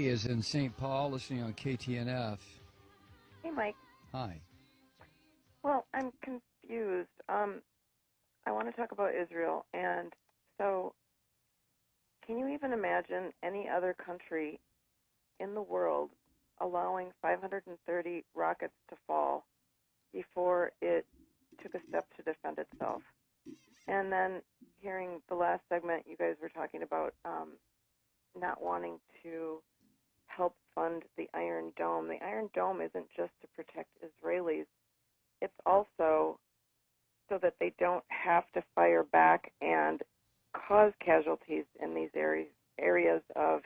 He is in St. Paul, listening on KTNF. Hey, Mike. Hi. Well, I'm confused. I want to talk about Israel. And so, can you even imagine any other country in the world allowing 530 rockets to fall before it took a step to defend itself? And then hearing the last segment, you guys were talking about not wanting to help fund the Iron Dome. The Iron Dome isn't just to protect Israelis. It's also so that they don't have to fire back and cause casualties in these areas of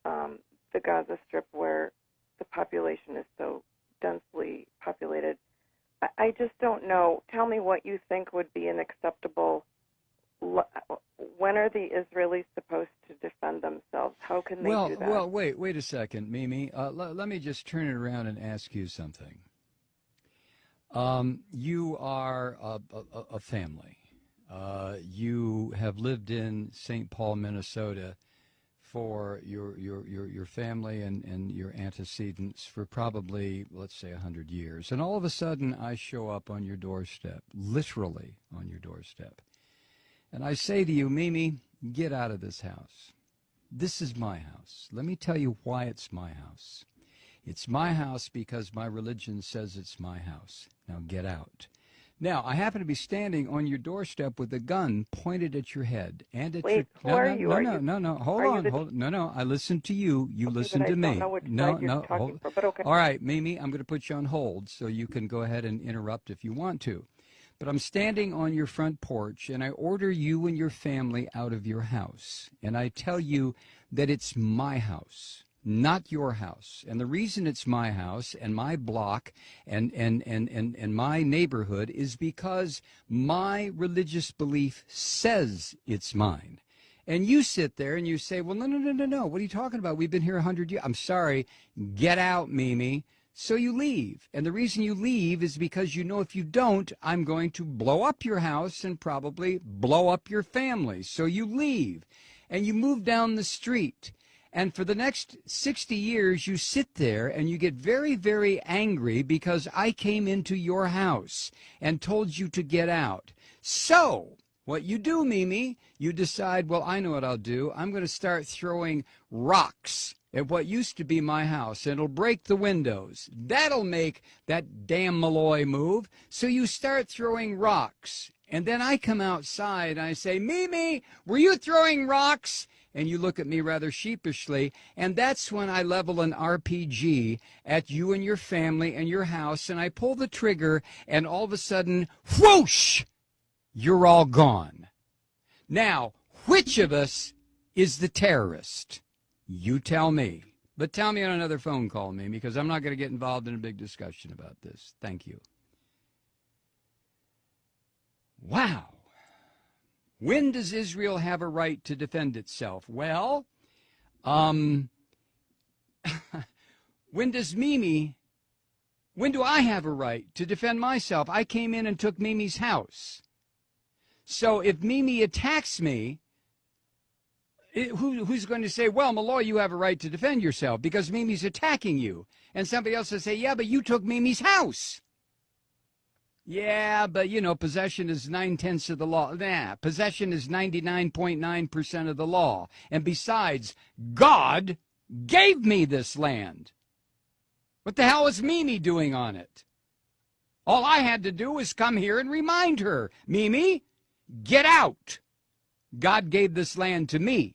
the Gaza Strip where the population is so densely populated. I just don't know. Tell me what you think would be an acceptable. When are the Israelis supposed to defend themselves? How can they do that? Well, wait a second, Mimi. Let me just turn it around and ask you something. You are a family. You have lived in St. Paul, Minnesota, for your family and your antecedents for probably, let's say, 100 years. And all of a sudden, I show up on your doorstep, literally on your doorstep. And I say to you, Mimi, get out of this house. This is my house. Let me tell you why it's my house. It's my house because my religion says it's my house. Now get out. Now, I happen to be standing on your doorstep with a gun pointed at your head and at Wait, your... who are you? No. Hold on. No. I listen to you. You listen to me. I don't know which side you're talking for, but okay. All right, Mimi, I'm going to put you on hold so you can go ahead and interrupt if you want to. But I'm standing on your front porch, and I order you and your family out of your house. And I tell you that it's my house, not your house. And the reason it's my house and my block and my neighborhood is because my religious belief says it's mine. And you sit there and you say, well, no. What are you talking about? We've been here 100 years. I'm sorry. Get out, Mimi. So you leave. And the reason you leave is because you know if you don't, I'm going to blow up your house and probably blow up your family. So you leave and you move down the street. And for the next 60 years, you sit there and you get very, very angry because I came into your house and told you to get out. So what you do, Mimi, you decide, well, I know what I'll do. I'm going to start throwing rocks at what used to be my house, and it'll break the windows. That'll make that damn Malloy move. So you start throwing rocks. And then I come outside and I say, Mimi, were you throwing rocks? And you look at me rather sheepishly, and that's when I level an RPG at you and your family and your house, and I pull the trigger, and all of a sudden, whoosh, you're all gone. Now, which of us is the terrorist? You tell me. But tell me on another phone call, Mimi, because I'm not going to get involved in a big discussion about this. Thank you. Wow. When does Israel have a right to defend itself? Well, when do I have a right to defend myself? I came in and took Mimi's house. So if Mimi attacks me, who's going to say, well, Malloy, you have a right to defend yourself because Mimi's attacking you? And somebody else will say, yeah, but you took Mimi's house. Yeah, but, possession is 9/10 of the law. Nah, possession is 99.9% of the law. And besides, God gave me this land. What the hell is Mimi doing on it? All I had to do was come here and remind her, Mimi, get out. God gave this land to me.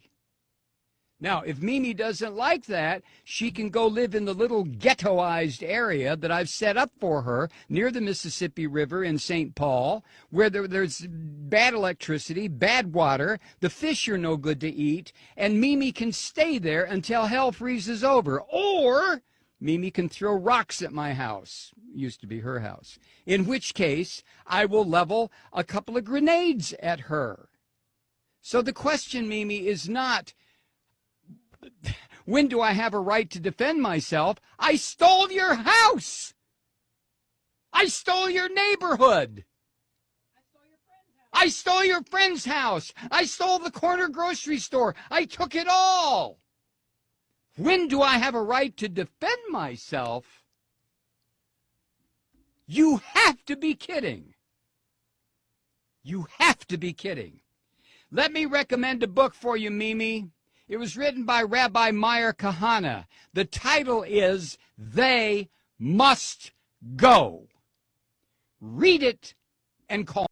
Now, if Mimi doesn't like that, she can go live in the little ghettoized area that I've set up for her near the Mississippi River in St. Paul, where there's bad electricity, bad water, the fish are no good to eat, and Mimi can stay there until hell freezes over. Or Mimi can throw rocks at my house. Used to be her house. In which case, I will level a couple of grenades at her. So the question, Mimi, is not, when do I have a right to defend myself? I stole your house. I stole your neighborhood. I stole your friend's house. I stole the corner grocery store. I took it all. When do I have a right to defend myself? You have to be kidding. You have to be kidding. Let me recommend a book for you, Mimi. It was written by Rabbi Meir Kahana. The title is They Must Go. Read it and call